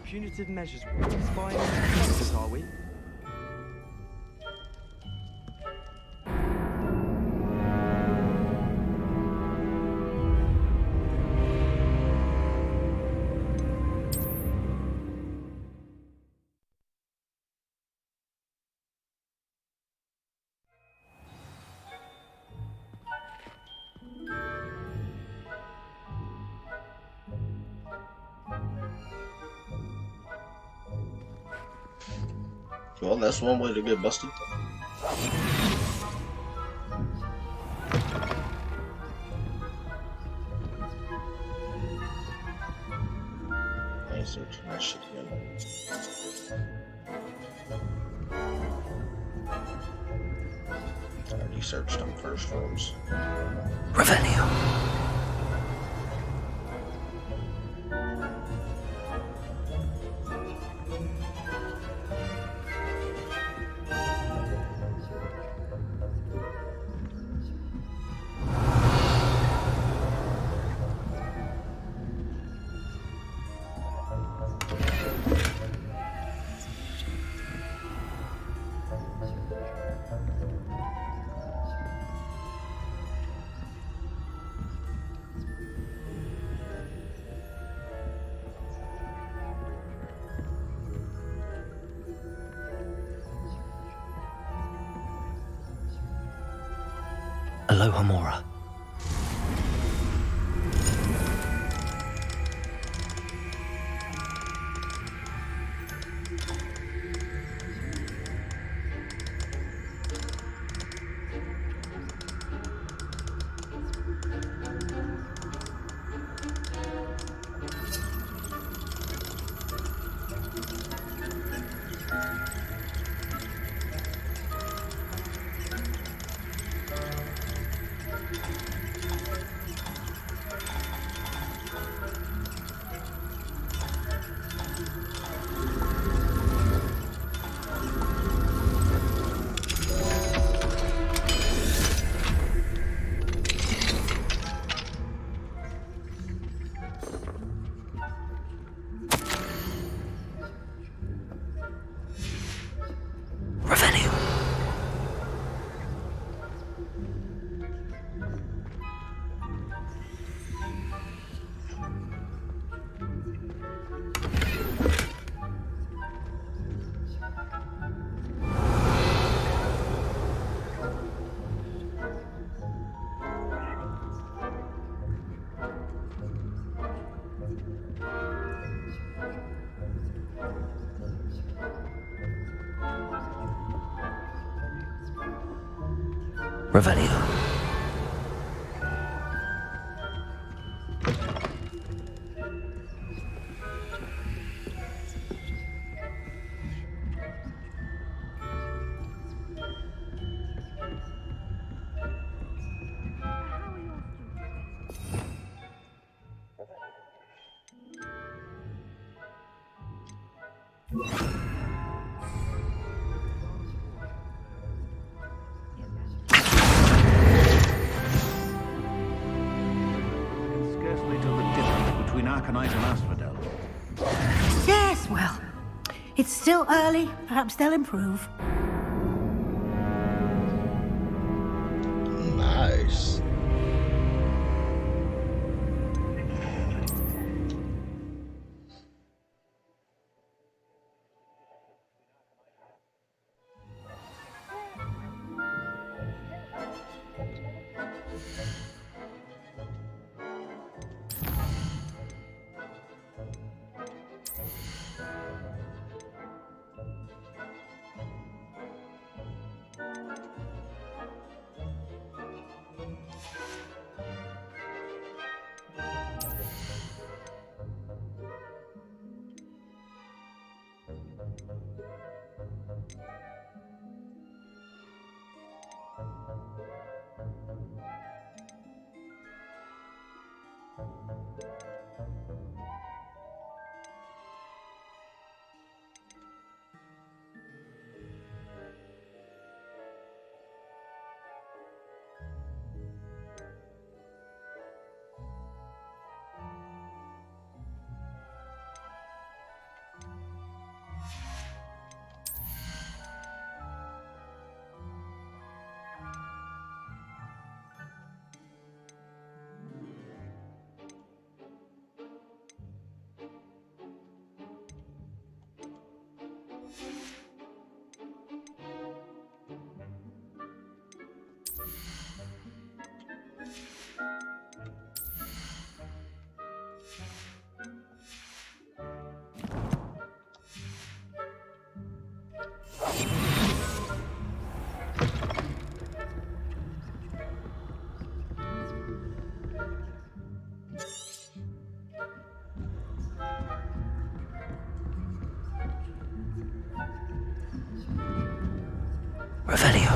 Punitive measures will expire in Texas, are we? Well, that's one way to get busted. I ain't searching that shit again. I already searched them first rooms. Revelio. Aloha Mora. Revelio. Yes, well, it's still early. Perhaps they'll improve. Nice. Revelio.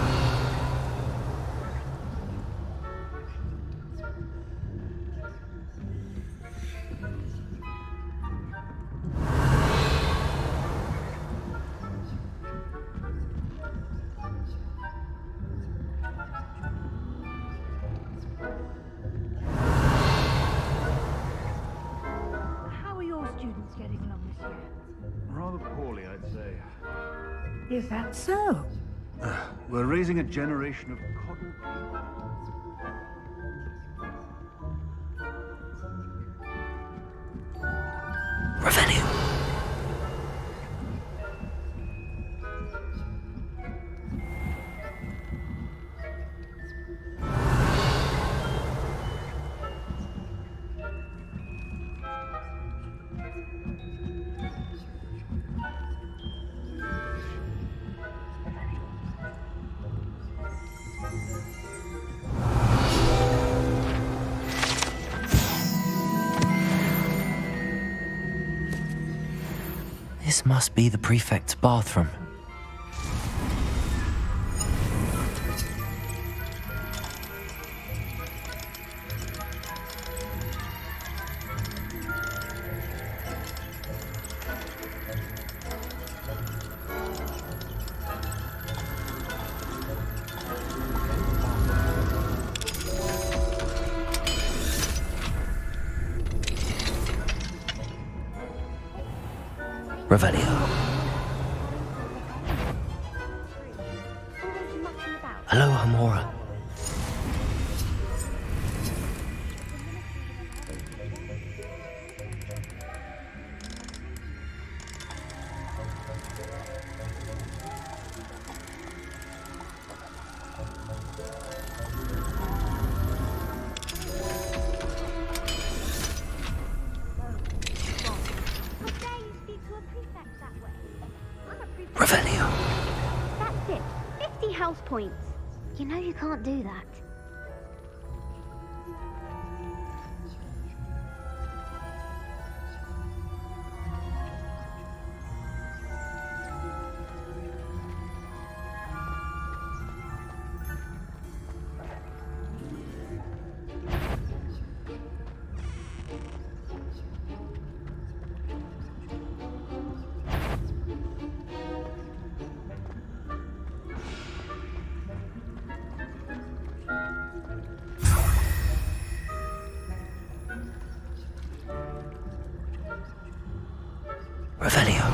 How are your students getting along this year? Rather poorly, I'd say. Is that so? We're raising a generation of coddled people. Revelio. This must be the prefect's bathroom. Revelio. Hello, Hamora. Revelio. That's it. 50 house points. You know you can't do that. Revelio.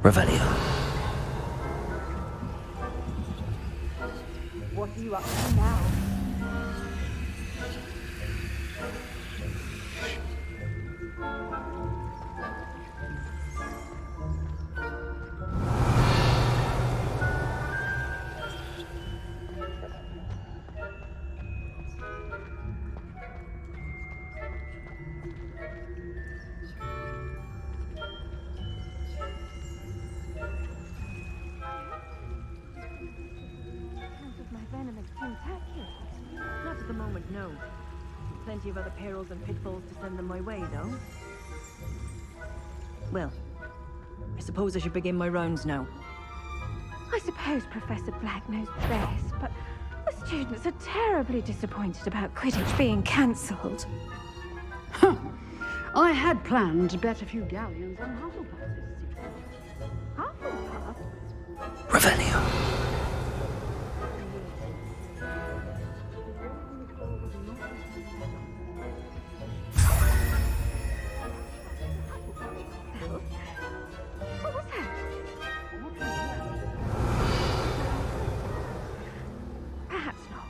Revelio. What are you up to now? Not at the moment, no. Plenty of other perils and pitfalls to send them my way, though. Well, I suppose I should begin my rounds now. I suppose Professor Black knows best, but the students are terribly disappointed about Quidditch being cancelled. Huh. I had planned to bet a few galleons on Hufflepuff this season. Hufflepuff? Revelio. What was that? Perhaps not.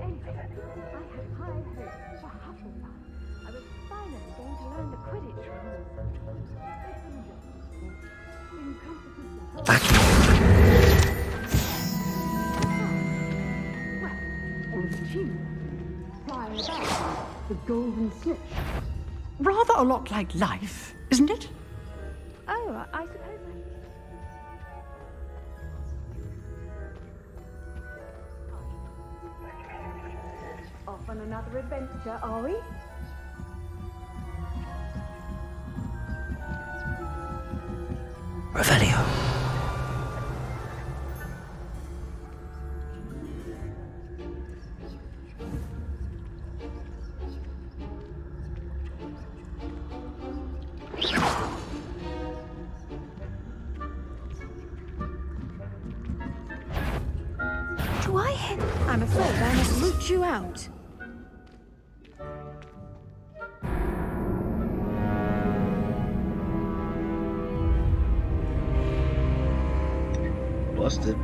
Anyway, I had high hopes for Hufflepuff. I was finally going to learn back. Well, all of the achievement. Flying about, the golden snitch. Rather a lot like life, isn't it? Oh, I suppose Off on another adventure, are we? Revelio. Do I hit? I'm afraid I must root you out. Busted.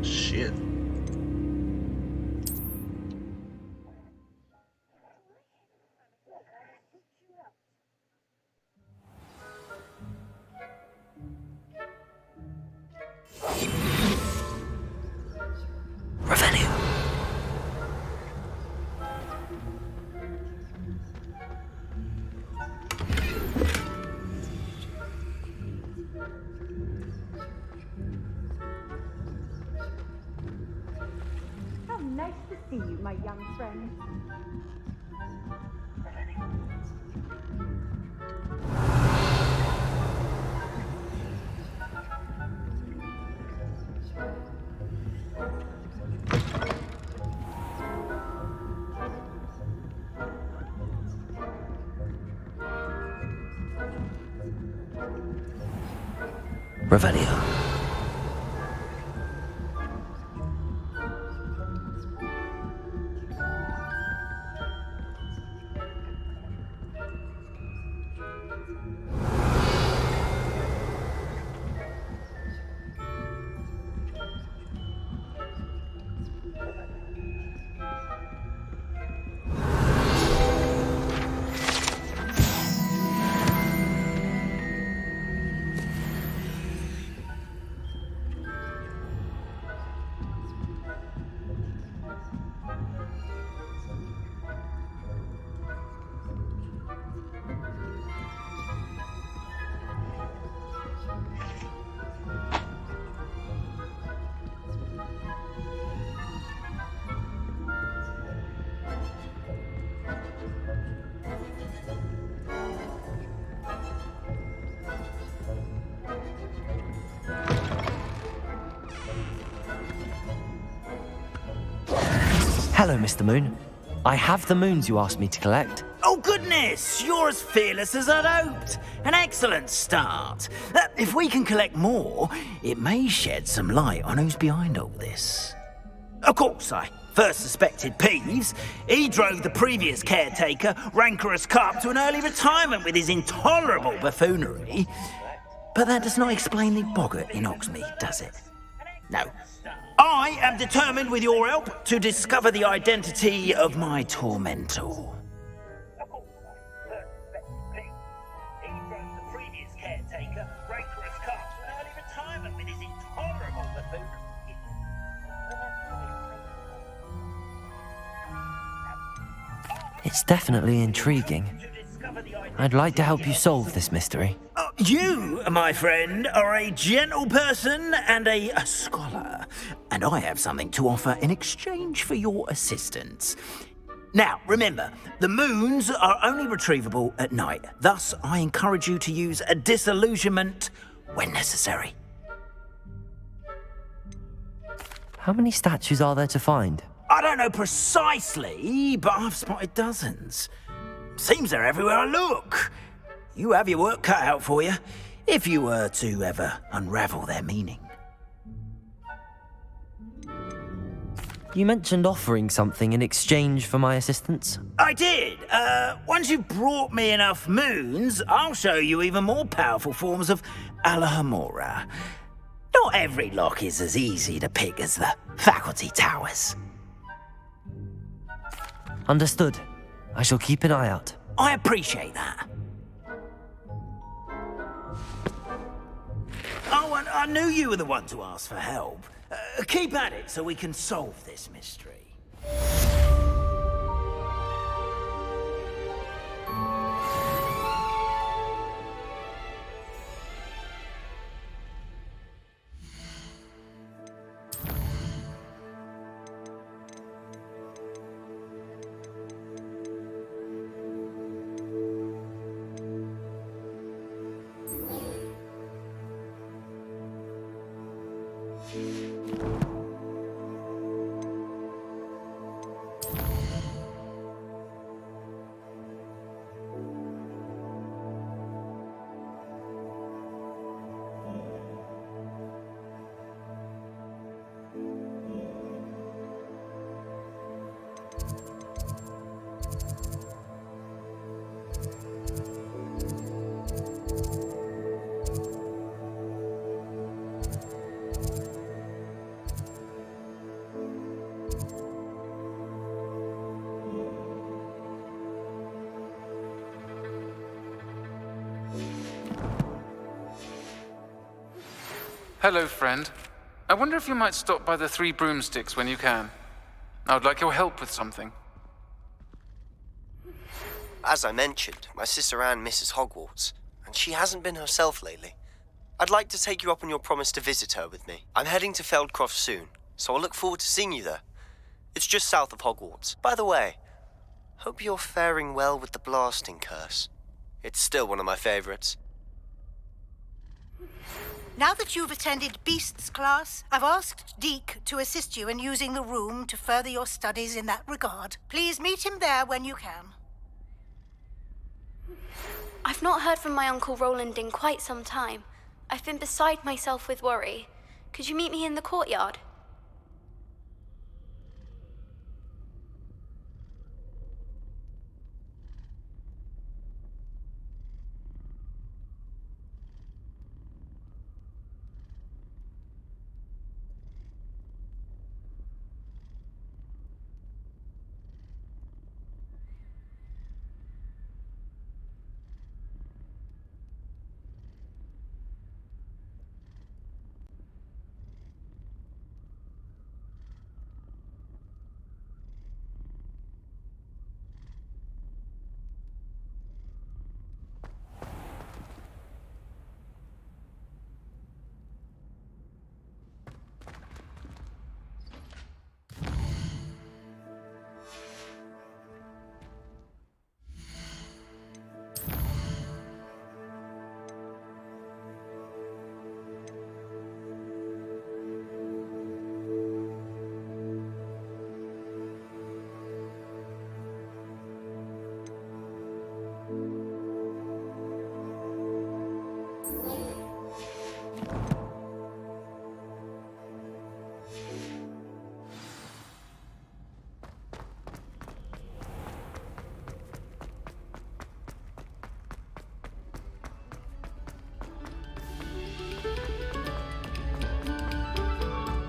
Shit. Revelio. How nice to see you, my young friend. Revelio. Hello, Mr. Moon. I have the moons you asked me to collect. Oh, goodness! You're as fearless as I'd hoped. An excellent start. If we can collect more, it may shed some light on who's behind all this. Of course, I first suspected Peeves. He drove the previous caretaker, Rancorous Carp, to an early retirement with his intolerable buffoonery. But that does not explain the boggart in Oxmead, does it? No. I am determined, with your help, to discover the identity of my tormentor. It's definitely intriguing. I'd like to help you solve this mystery. You, my friend, are a gentle person and a scholar, and I have something to offer in exchange for your assistance. Now, remember, the moons are only retrievable at night. Thus, I encourage you to use a disillusionment when necessary. How many statues are there to find? I don't know precisely, but I've spotted dozens. Seems they're everywhere I look. You have your work cut out for you, if you were to ever unravel their meaning. You mentioned offering something in exchange for my assistance. I did. Once you've brought me enough moons, I'll show you even more powerful forms of Alahamora. Not every lock is as easy to pick as the faculty towers. Understood. I shall keep an eye out. I appreciate that. Oh, I knew you were the one to ask for help. Keep at it so we can solve this mystery. Hello, friend. I wonder if you might stop by the Three Broomsticks when you can. I would like your help with something. As I mentioned, my sister Anne misses Hogwarts, and she hasn't been herself lately. I'd like to take you up on your promise to visit her with me. I'm heading to Feldcroft soon, so I look forward to seeing you there. It's just south of Hogwarts. By the way, hope you're faring well with the blasting curse. It's still one of my favorites. Now that you've attended Beasts class, I've asked Deke to assist you in using the room to further your studies in that regard. Please meet him there when you can. I've not heard from my Uncle Roland in quite some time. I've been beside myself with worry. Could you meet me in the courtyard?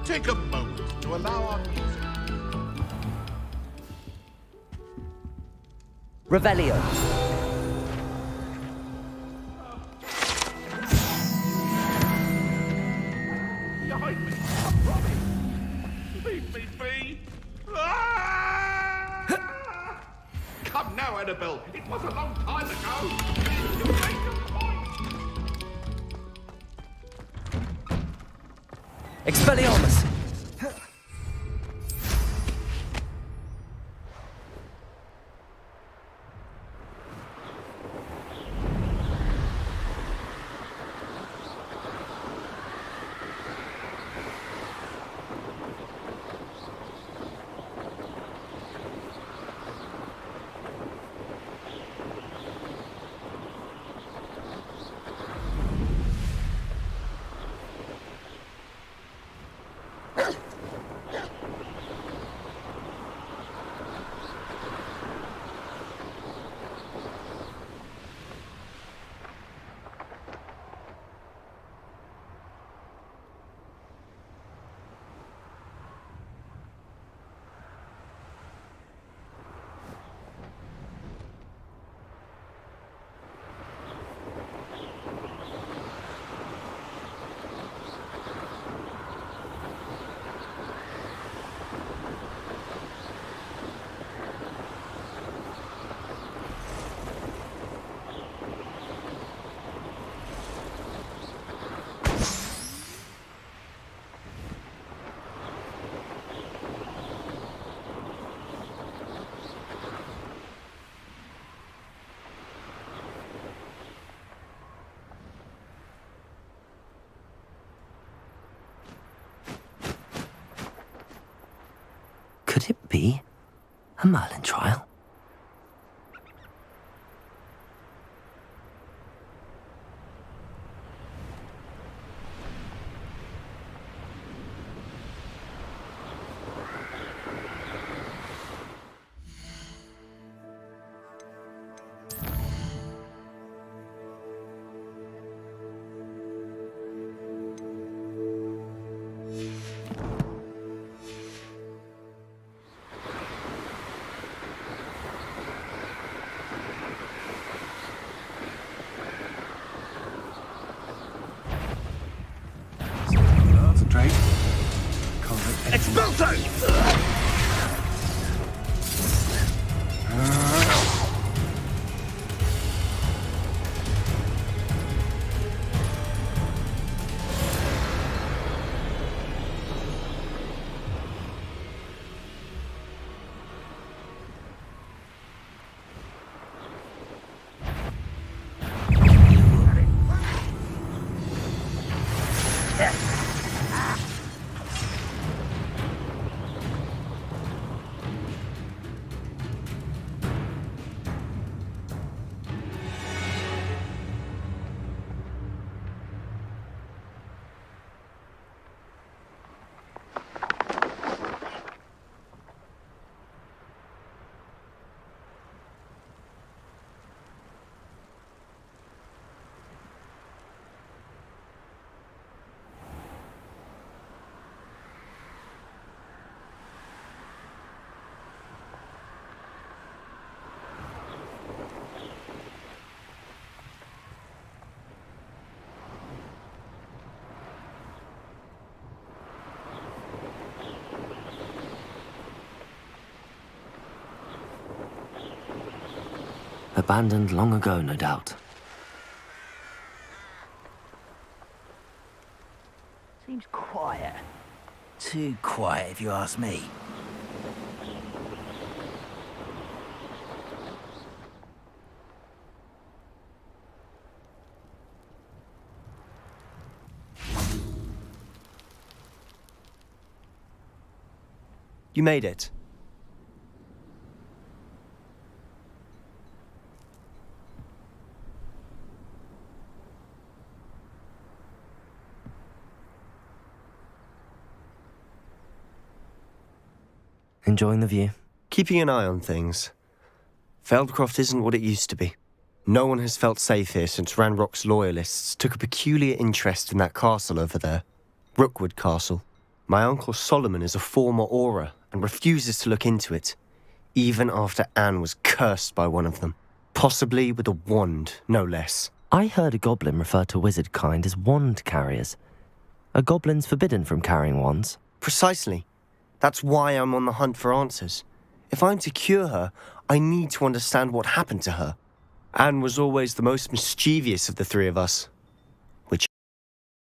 Take a moment to allow our music. Revelio. Behind me! Robbie! Leave me be! Ah! Come now, Annabelle! It was a long time ago! You make a point! Expelliarmus! be a Merlin trial. Concentrate. Expulso! Abandoned long ago, no doubt. Seems quiet. Too quiet, if you ask me. You made it. Enjoying the view? Keeping an eye on things. Feldcroft isn't what it used to be. No one has felt safe here since Ranrock's loyalists took a peculiar interest in that castle over there. Rookwood Castle. My uncle Solomon is a former Auror and refuses to look into it, even after Anne was cursed by one of them. Possibly with a wand, no less. I heard a goblin refer to wizard kind as wand carriers. Are goblins forbidden from carrying wands? Precisely. That's why I'm on the hunt for answers. If I'm to cure her, I need to understand what happened to her. Anne was always the most mischievous of the three of us. Which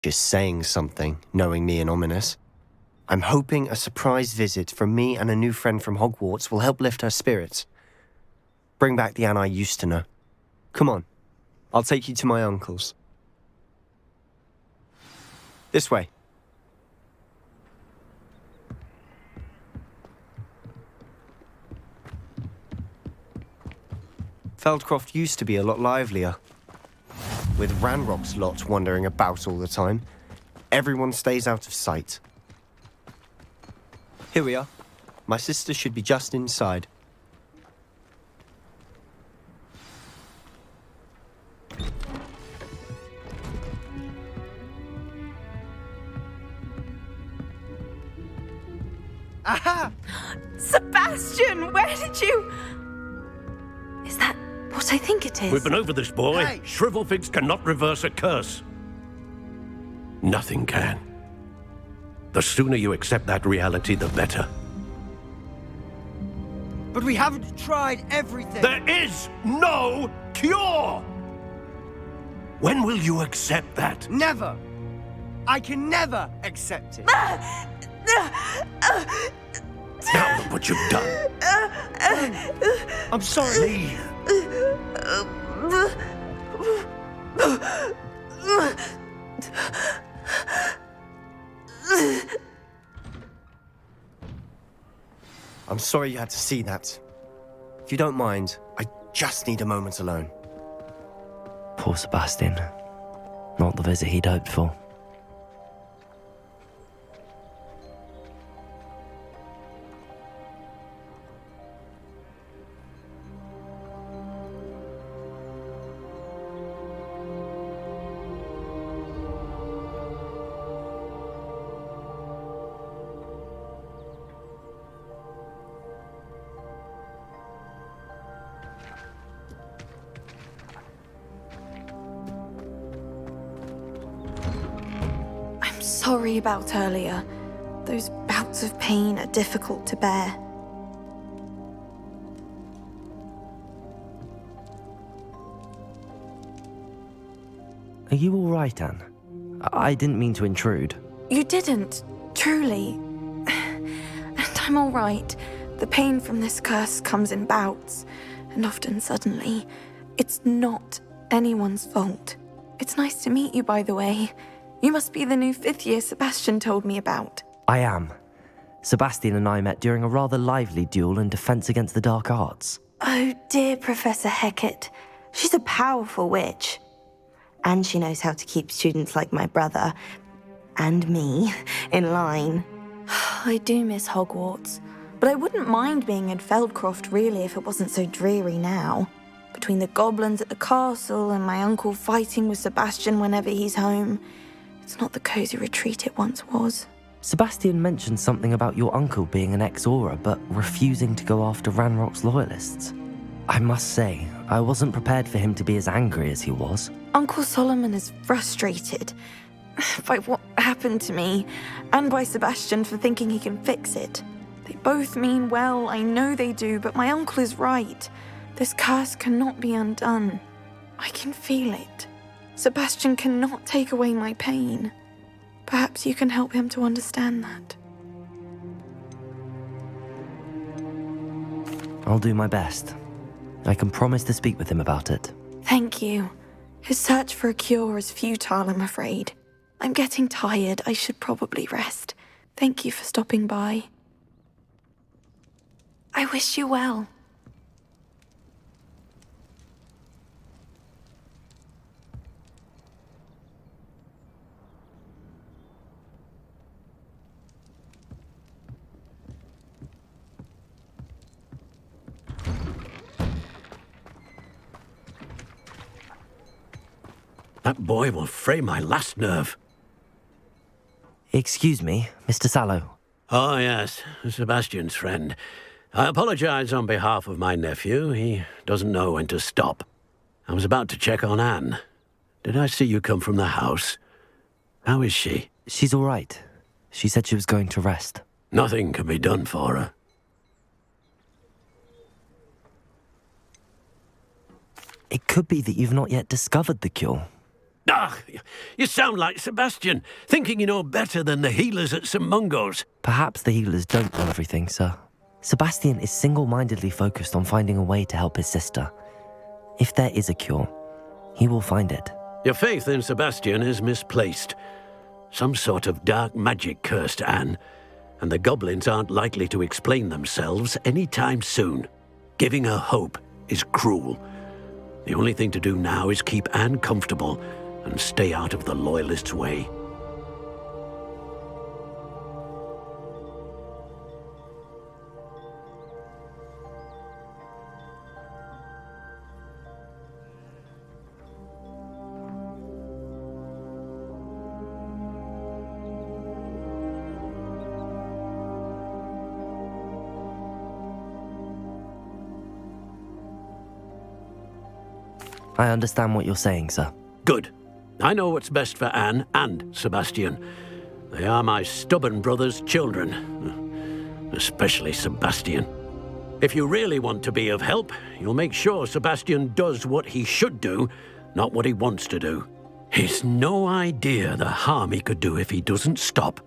is saying something, knowing me and ominous. I'm hoping a surprise visit from me and a new friend from Hogwarts will help lift her spirits. Bring back the Anne I used to know. Come on, I'll take you to my uncle's. This way. Feldcroft used to be a lot livelier. With Ranrock's lot wandering about all the time, everyone stays out of sight. Here we are. My sister should be just inside. Aha! Sebastian, where did you... Is that what I think it is? We've been over this, boy. Hey. Shrivelfigs cannot reverse a curse. Nothing can. The sooner you accept that reality, the better. But we haven't tried everything. There is no cure! When will you accept that? Never. I can never accept it. Now look what you've done. I'm sorry. I'm sorry you had to see that. If you don't mind, I just need a moment alone. Poor Sebastian. Not the visit he'd hoped for. Sorry about earlier. Those bouts of pain are difficult to bear. Are you all right, Anne? I didn't mean to intrude. You didn't, truly. And I'm all right. The pain from this curse comes in bouts, and often suddenly. It's not anyone's fault. It's nice to meet you, by the way. You must be the new 5th year Sebastian told me about. I am. Sebastian and I met during a rather lively duel in defense against the dark arts. Oh dear, Professor Hecat. She's a powerful witch. And she knows how to keep students like my brother, and me, in line. I do miss Hogwarts, but I wouldn't mind being in Feldcroft really if it wasn't so dreary now. Between the goblins at the castle and my uncle fighting with Sebastian whenever he's home, it's not the cozy retreat it once was. Sebastian mentioned something about your uncle being an ex-Auror, but refusing to go after Ranrock's loyalists. I must say, I wasn't prepared for him to be as angry as he was. Uncle Solomon is frustrated by what happened to me, and by Sebastian for thinking he can fix it. They both mean well, I know they do, but my uncle is right. This curse cannot be undone. I can feel it. Sebastian cannot take away my pain. Perhaps you can help him to understand that. I'll do my best. I can promise to speak with him about it. Thank you. His search for a cure is futile, I'm afraid. I'm getting tired. I should probably rest. Thank you for stopping by. I wish you well. That boy will fray my last nerve. Excuse me, Mr. Sallow. Oh, yes, Sebastian's friend. I apologize on behalf of my nephew. He doesn't know when to stop. I was about to check on Anne. Did I see you come from the house? How is she? She's all right. She said she was going to rest. Nothing can be done for her. It could be that you've not yet discovered the cure. Ah, you sound like Sebastian, thinking you know better than the healers at St. Mungo's. Perhaps the healers don't know everything, sir. Sebastian is single-mindedly focused on finding a way to help his sister. If there is a cure, he will find it. Your faith in Sebastian is misplaced. Some sort of dark magic cursed Anne, and the goblins aren't likely to explain themselves anytime soon. Giving her hope is cruel. The only thing to do now is keep Anne comfortable and stay out of the Loyalists' way. I understand what you're saying, sir. Good. I know what's best for Anne and Sebastian. They are my stubborn brother's children. Especially Sebastian. If you really want to be of help, you'll make sure Sebastian does what he should do, not what he wants to do. He's no idea the harm he could do if he doesn't stop.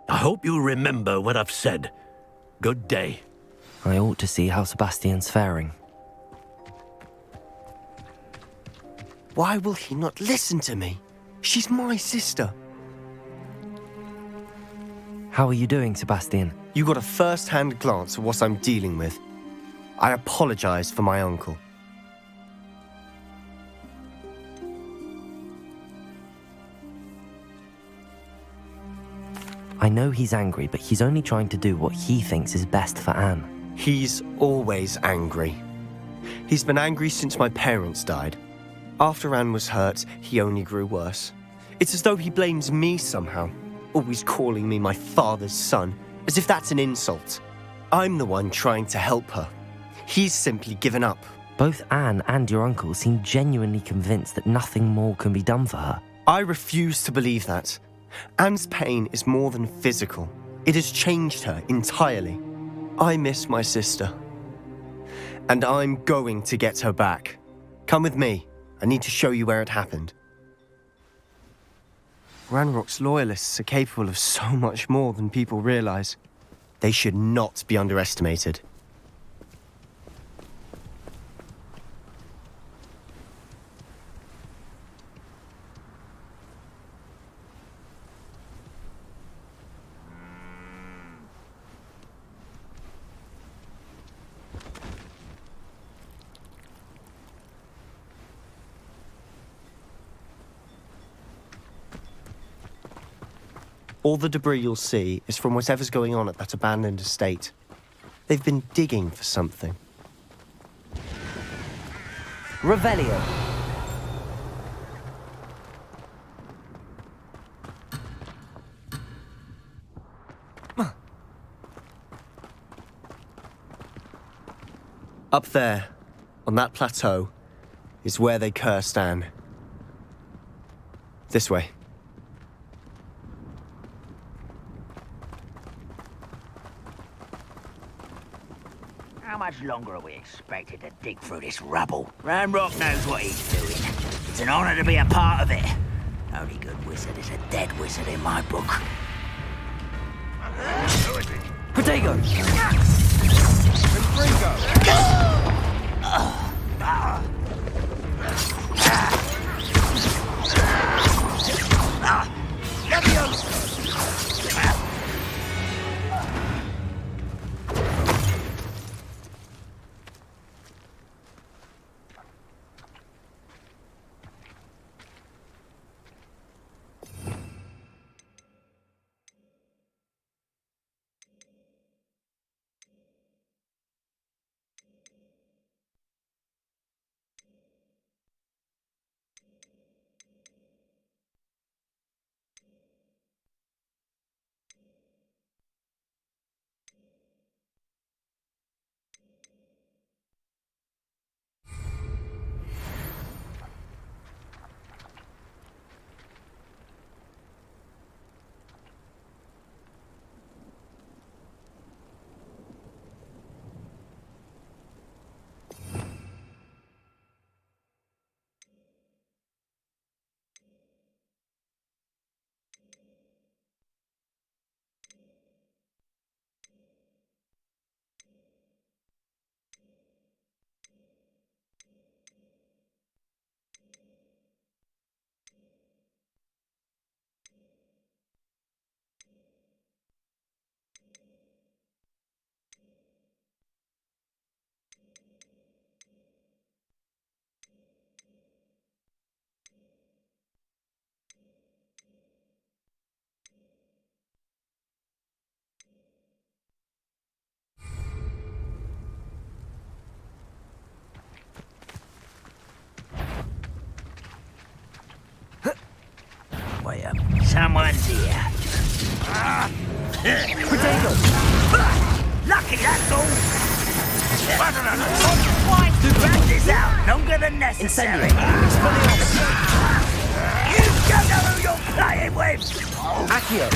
I hope you remember what I've said. Good day. I ought to see how Sebastian's faring. Why will he not listen to me? She's my sister. How are you doing, Sebastian? You got a first-hand glance at what I'm dealing with. I apologize for my uncle. I know he's angry, but he's only trying to do what he thinks is best for Anne. He's always angry. He's been angry since my parents died. After Anne was hurt, he only grew worse. It's as though he blames me somehow, always calling me my father's son, as if that's an insult. I'm the one trying to help her. He's simply given up. Both Anne and your uncle seem genuinely convinced that nothing more can be done for her. I refuse to believe that. Anne's pain is more than physical. It has changed her entirely. I miss my sister. And I'm going to get her back. Come with me. I need to show you where it happened. Ranrock's loyalists are capable of so much more than people realize. They should not be underestimated. All the debris you'll see is from whatever's going on at that abandoned estate. They've been digging for something. Revelio. Up there, on that plateau, is where they cursed Anne. This way. How much longer are we expected to dig through this rubble? Ranrock knows what he's doing. It's an honor to be a part of it. Only good wizard is a dead wizard in my book. Protego! Wait up. Someone's here. Protego! Lucky, that's all. Why to drag this out longer than necessary? You don't know who you're playing with! Accio!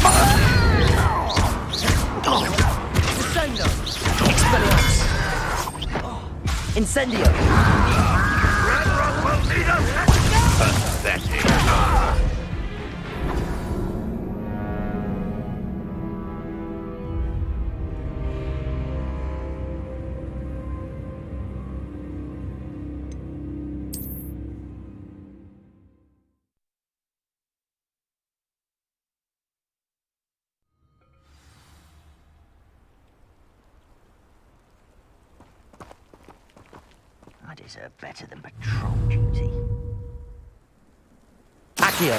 Descendo! Expelliarmus! Incendio! Ranrock will need us! Pathetic. deserve better than patrol duty. Accio!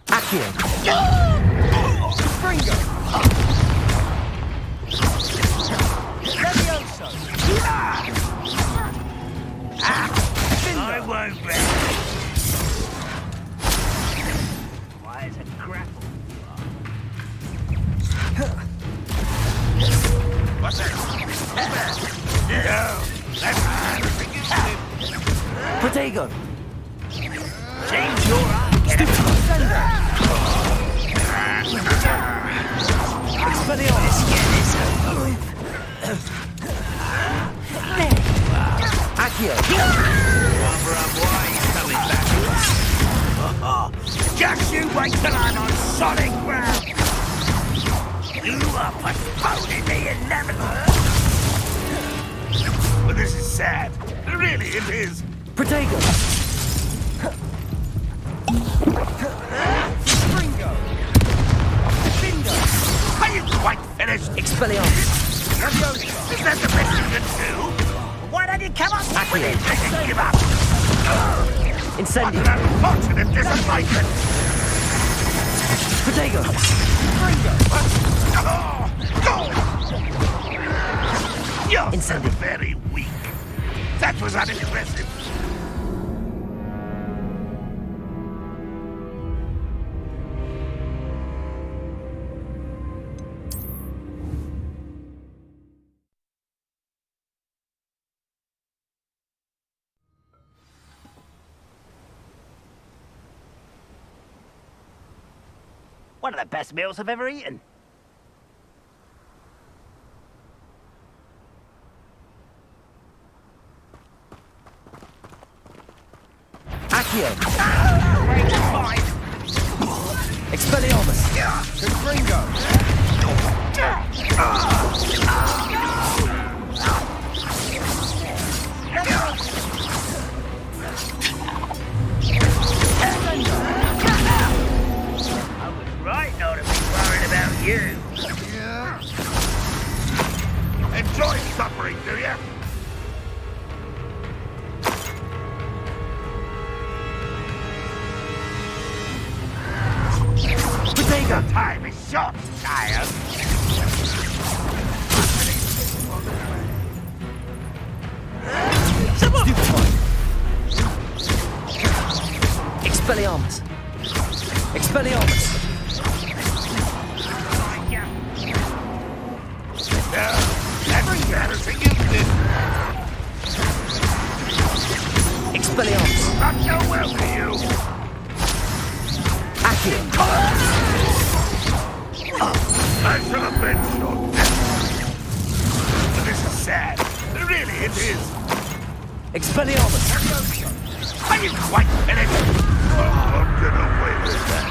Accio! Springo! Levioso! I won't rest. Why is a grapple? What's that? Protego! Change your eye. Expelliarmus! Let's get this over with. Accio! Coming back to us. Just you wait till I'm on solid ground. You are postponing me inevitable. Well, this is sad. Really, it is. Protego! Springo! Bingo! Are you quite finished? Expelliarmus! Levioso! Is that the best you can do? Why don't you come up Accio! with it? Give up. Incendio! What an unfortunate disappointment. Protego! You're Incendio! very weak. That was unimpressive. One of the best meals I've ever eaten. Accio! Fine. Expelliarmus! Springo! I was right not to be worried about you. Enjoy suffering, do you? Protego! Time is short, child. Expelliarmus! Expelliarmus! That's embarrassing, isn't it? Expelliarmus! Not so well for you. Accio! I shall avenge your death. But this is sad. Really, it is. Expelliarmus! Are you quite finished? Oh, get away with that.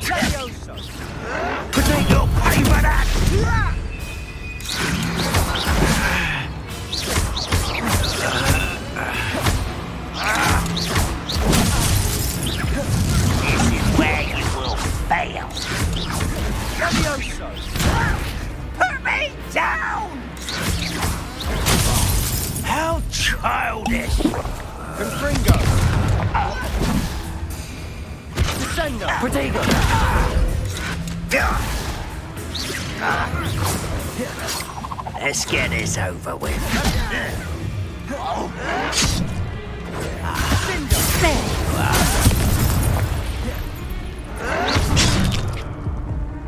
Levioso! Protego! Pay for that! This is where you will fail. Levioso! Put me down! How childish! Confringo! Descendo! Protego! Let's get this over with.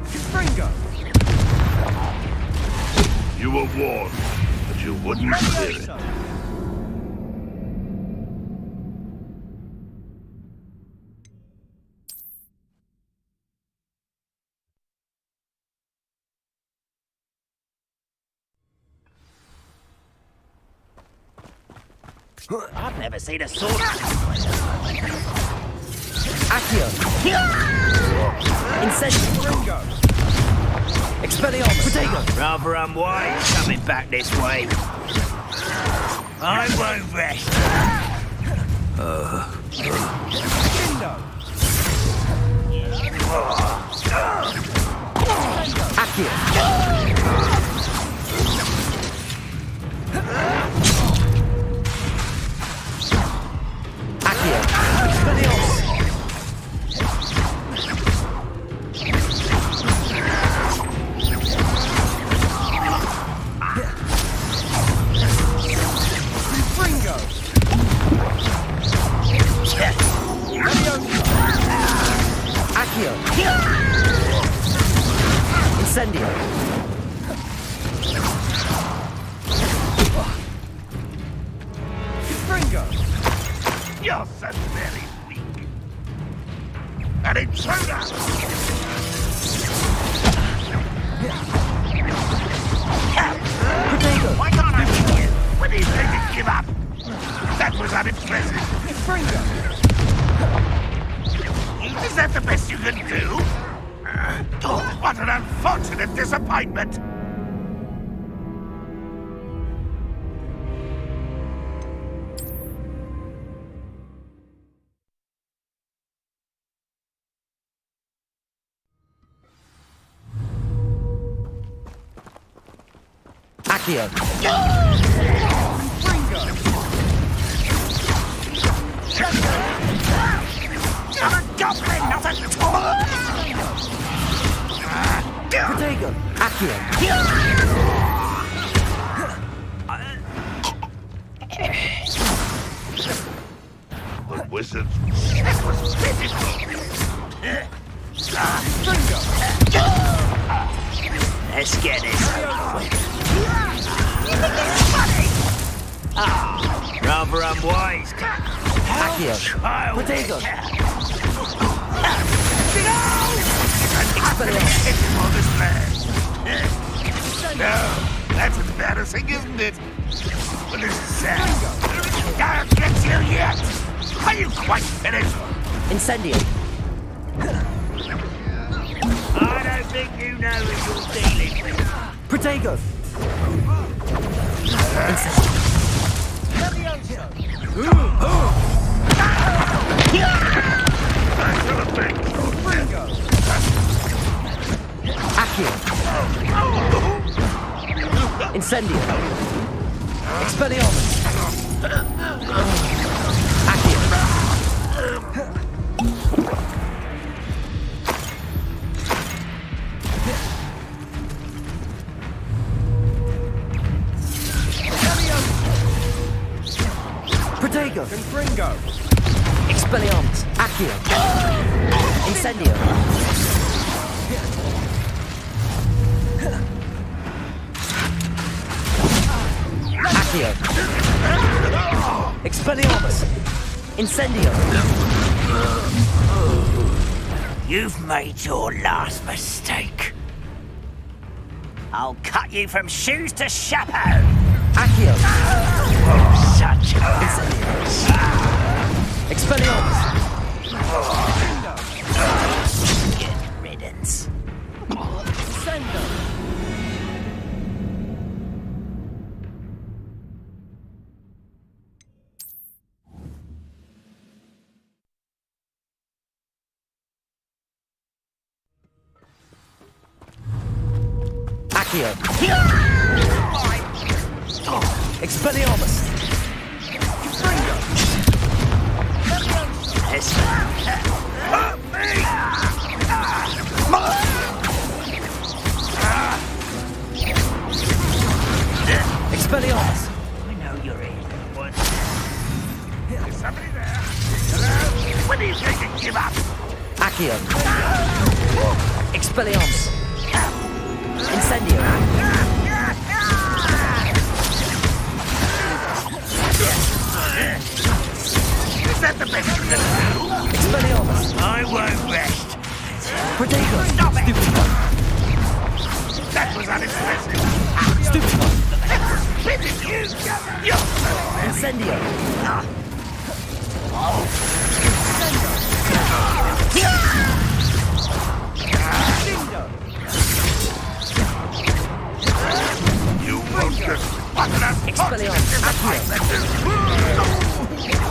Springo! You were warned, but you wouldn't hear it. I've never seen a sword. Accio! Incendio! Springo! Expelliarmus! Protego! Rather unwise coming back this way. I won't rest. You're so very weak. An intruder! Why can't I hear you? When do you think to give up? That was unimpressive. Is that the best you can do? What an unfortunate disappointment! Accio. I'm a goblin, not a toy! Protego. Accio. The wizards. That was pitiful! Let's get this over with. You think this is funny? Rather unwise. Accio. Protego. No, that's embarrassing, isn't it? Well, this is sad. I'll get you yet. Are you quite finished? Incendio. I don't think you know who you're dealing with. Protego. Accio. Incendio. Expelliarmus. Accio. Protego. Confringo. Expelliarmus. Accio. Incendio. Accio. Expelliarmus. Incendio. You've made your last mistake. I'll cut you from shoes to chapeau. Accio. Oh, such a... Expelliarmus. Good riddance. Accio. Expelliarmus. Expelliarmus. I know you're in. What? Is somebody there? Hello? When do you think to give up? Accio. Expelliarmus. Incendio. Is that the best you can do? Expelliarmus. I won't rest. Protego. Stop it! Stupid one. That was unimpressive. Stupid one. With you! You're Incendio. You won't get what an Expelliarmus. Accio.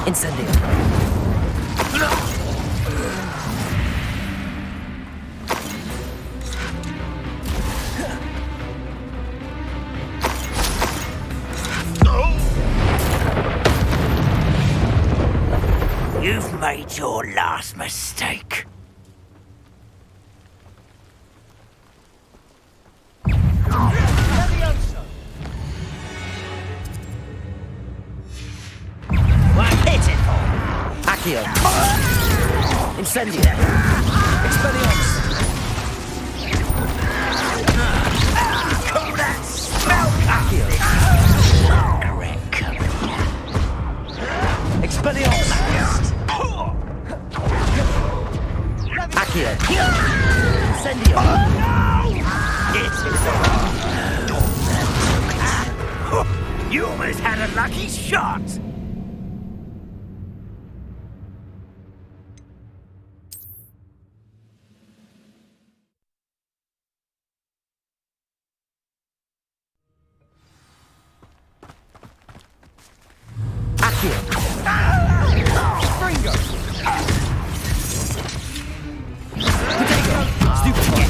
Incendio. made your last mistake. Levioso! Pitiful! Accio! Incendio! Expelliarmus! Call that smell! Accio! Correct. Expelliarmus! Accio! Incendio! You almost had a lucky shot! Accio! Fringo! Stupefy!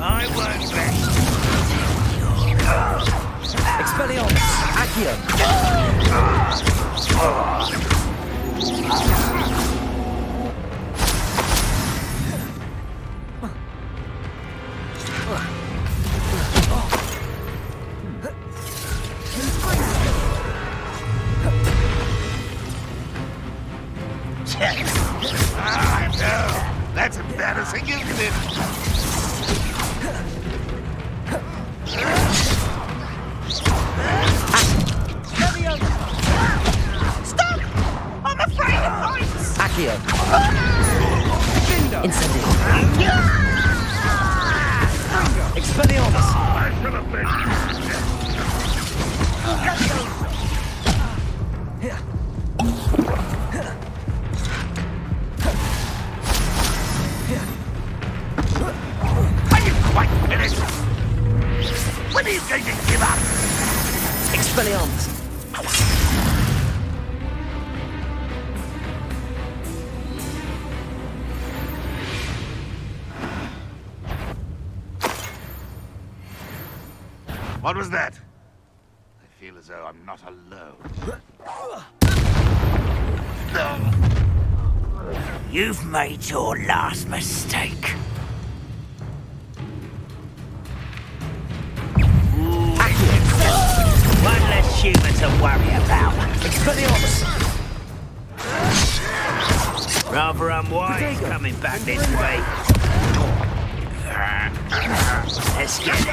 I won't rest. Expelliarmus! Accio! No, that's embarrassing, isn't it? Stop! I'm afraid of heights! Accio! Incendio! Expelliarmus! I should have been. Are you quite finished? When are you going to give up? Expelliarmus! What was that? I feel as though I'm not alone. You've made your last mistake. One less human to worry about. Expelliarmus! Rather unwise coming back this way. Let's get it.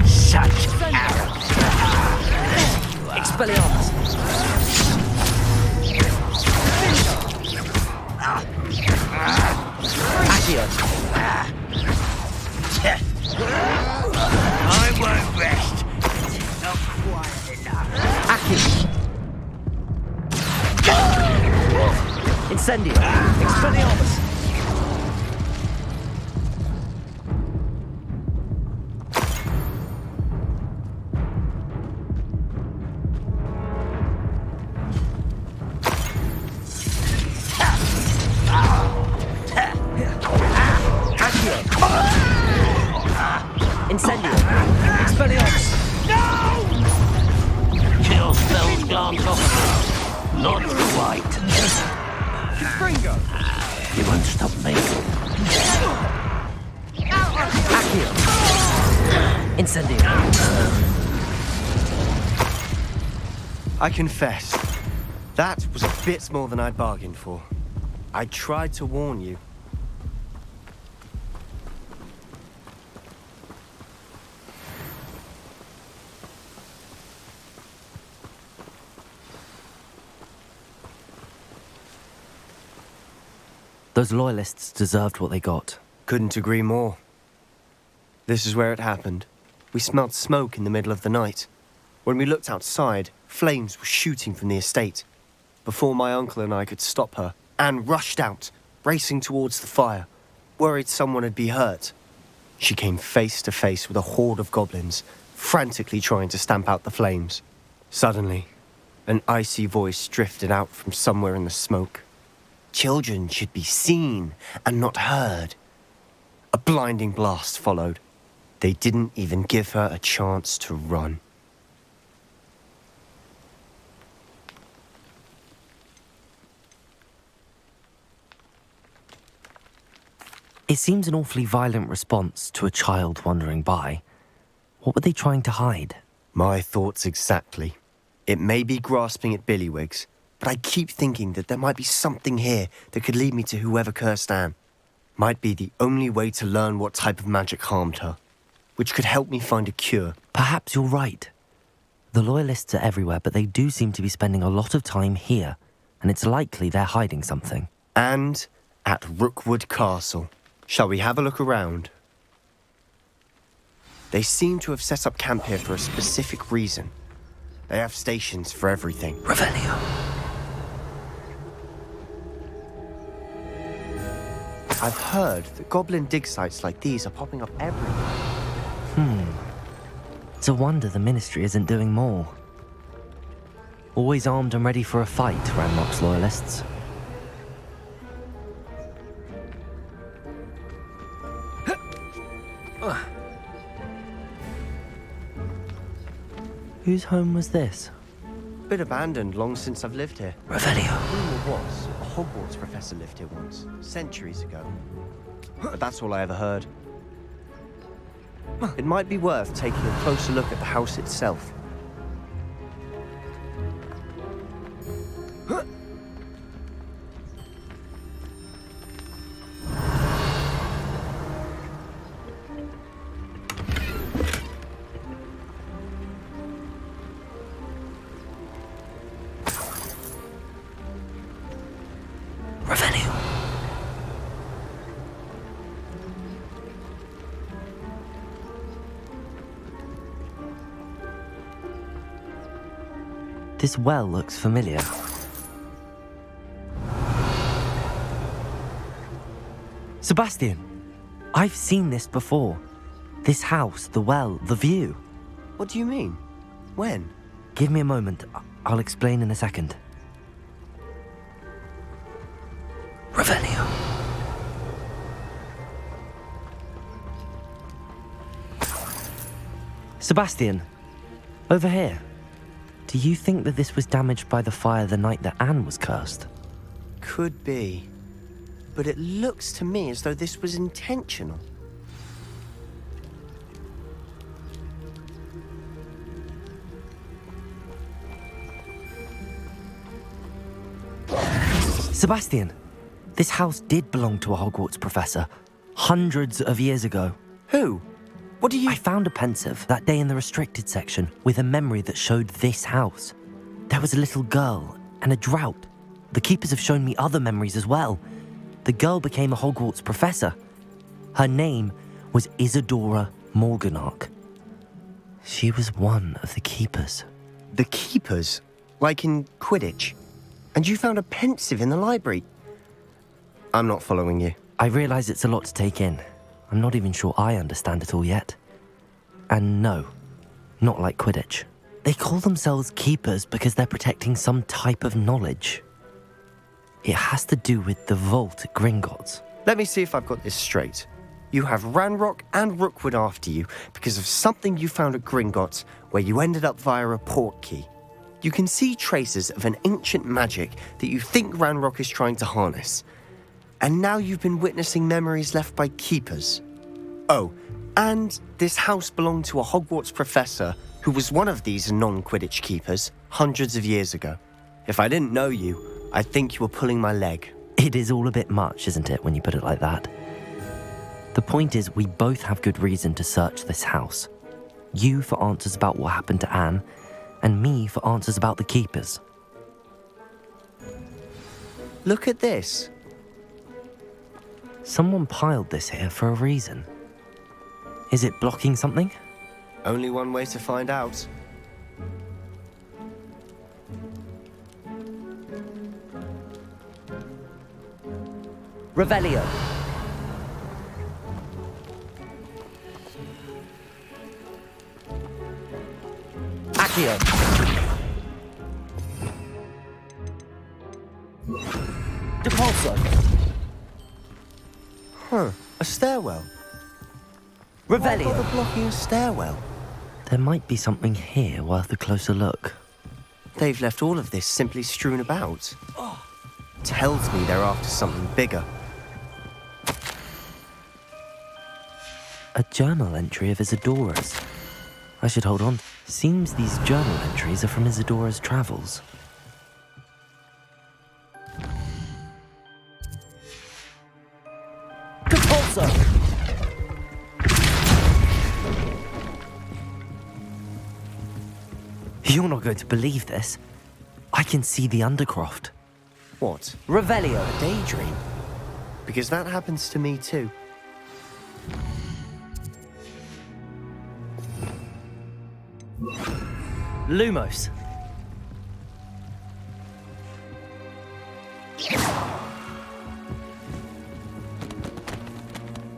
Such arrogance. Expelliarmus! Accio! I won't rest. Not quite enough. Accio! Incendio! Expelliarmus! Incendio! Expelliarmus! Chill spells glance off. Not quite. Fringo! You won't stop me. Accio! Incendio! I confess, that was a bit more than I'd bargained for. I tried to warn you. Those loyalists deserved what they got. Couldn't agree more. This is where it happened. We smelled smoke in the middle of the night. When we looked outside, flames were shooting from the estate. Before my uncle and I could stop her, Anne rushed out, racing towards the fire, worried someone would be hurt. She came face to face with a horde of goblins, frantically trying to stamp out the flames. Suddenly, an icy voice drifted out from somewhere in the smoke. Children should be seen and not heard. A blinding blast followed. They didn't even give her a chance to run. It seems an awfully violent response to a child wandering by. What were they trying to hide? My thoughts exactly. It may be grasping at Billywigs, but I keep thinking that there might be something here that could lead me to whoever cursed Anne. Might be the only way to learn what type of magic harmed her, which could help me find a cure. Perhaps you're right. The Loyalists are everywhere, but they do seem to be spending a lot of time here, and it's likely they're hiding something. And at Rookwood Castle. Shall we have a look around? They seem to have set up camp here for a specific reason. They have stations for everything. Revelio. I've heard that goblin dig sites like these are popping up everywhere. It's a wonder the Ministry isn't doing more. Always armed and ready for a fight, Ranrock's Loyalists. Whose home was this? Been abandoned long since I've lived here. Revelio. Rumor was a Hogwarts professor lived here once, centuries ago. But that's all I ever heard. It might be worth taking a closer look at the house itself. This well looks familiar. Sebastian! I've seen this before. This house, the well, the view. What do you mean? When? Give me a moment. I'll explain in a second. Revelio. Sebastian, over here. Do you think that this was damaged by the fire the night that Anne was cursed? Could be. But it looks to me as though this was intentional. Sebastian, this house did belong to a Hogwarts professor, hundreds of years ago. Who? What do you... I found a pensive that day in the restricted section with a memory that showed this house. There was a little girl and a drought. The keepers have shown me other memories as well. The girl became a Hogwarts professor. Her name was Isadora Morganach. She was one of the keepers. The keepers? Like in Quidditch? And you found a pensive in the library? I'm not following you. I realise it's a lot to take in. I'm not even sure I understand it all yet. And no, not like Quidditch. They call themselves keepers because they're protecting some type of knowledge. It has to do with the vault at Gringotts. Let me see if I've got this straight. You have Ranrock and Rookwood after you because of something you found at Gringotts where you ended up via a portkey. You can see traces of an ancient magic that you think Ranrock is trying to harness. And now you've been witnessing memories left by keepers. Oh, and this house belonged to a Hogwarts professor who was one of these non-Quidditch keepers hundreds of years ago. If I didn't know you, I'd think you were pulling my leg. It is all a bit much, isn't it, when you put it like that? The point is, we both have good reason to search this house. You for answers about what happened to Anne, and me for answers about the keepers. Look at this. Someone piled this here for a reason. Is it blocking something? Only one way to find out. Revelio. Accio. Depulso. Huh, a stairwell. Revelio. Why bother blocking a stairwell? There might be something here worth a closer look. They've left all of this simply strewn about. Tells me they're after something bigger. A journal entry of Isadora's. I should hold on. Seems these journal entries are from Isadora's travels. Compulso! You're not going to believe this. I can see the Undercroft. What? Revelio. A daydream? Because that happens to me too. Lumos.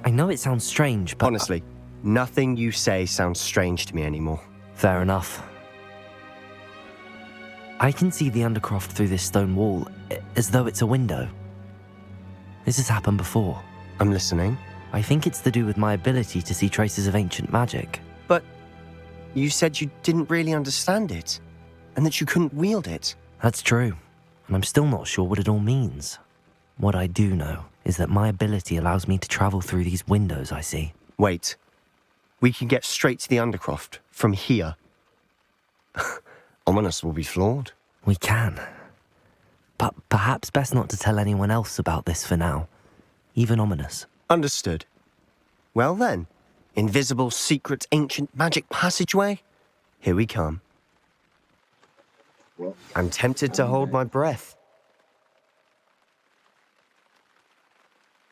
I know it sounds strange, but... Honestly, nothing you say sounds strange to me anymore. Fair enough. I can see the Undercroft through this stone wall, as though it's a window. This has happened before. I'm listening. I think it's to do with my ability to see traces of ancient magic. But you said you didn't really understand it, and that you couldn't wield it. That's true, and I'm still not sure what it all means. What I do know is that my ability allows me to travel through these windows I see. Wait. We can get straight to the Undercroft from here. Ominous will be flawed. We can. But perhaps best not to tell anyone else about this for now. Even Ominous. Understood. Well then, invisible, secret, ancient magic passageway? Here we come. I'm tempted to hold my breath.